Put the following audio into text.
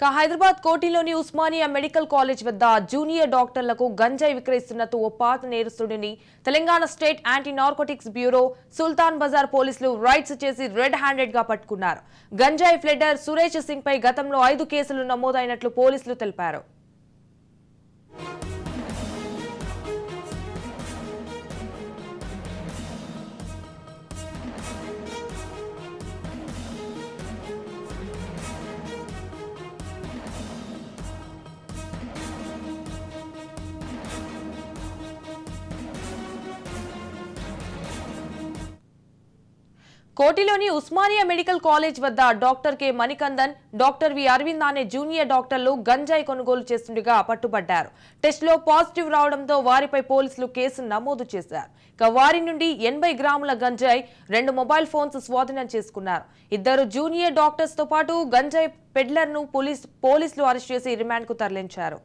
హైదరాబాద్ కోటిలోని Osmania medical college వద్ద junior డాక్టర్లకు గంజాయి విక్రయిస్తున్నట్టు ఓ పాత నేరస్తుడిని Telangana state anti narcotics bureau Sultan Bazar పోలీసులు రైడ్స్ చేసి రెడ్ హ్యాండెడ్ గా పట్టుకున్నారు. గంజాయి ఫ్లెడర్ సురేష్ సింగ్ పై గతంలో 5 కేసులు నమోదైనట్లు పోలీసులు తెలిపారు. కోటిలోని ఉస్మానియా మెడికల్ కాలేజ్ వద్ద doctor K Manikandan, doctor V Aravind అనే జూనియర్ డాక్టర్లు గంజాయి కొనుగోలు చేస్తుండగా పట్టుబడ్డారు. టెస్ట్ లో పాజిటివ్ రావడంతో వారిపై పోలీసులు కేసు నమోదు చేశారు. వారి నుండి 80 గ్రాముల గంజాయి, 2 మొబైల్ ఫోన్స్ స్వాధీనం చేసుకున్నారు. 2 జూనియర్ డాక్టర్స్ తో పాటు గంజాయి పెడ్లర్ ను పోలీసులు అరెస్ట్ చేసి రిమాండ్ కు తరలించారు.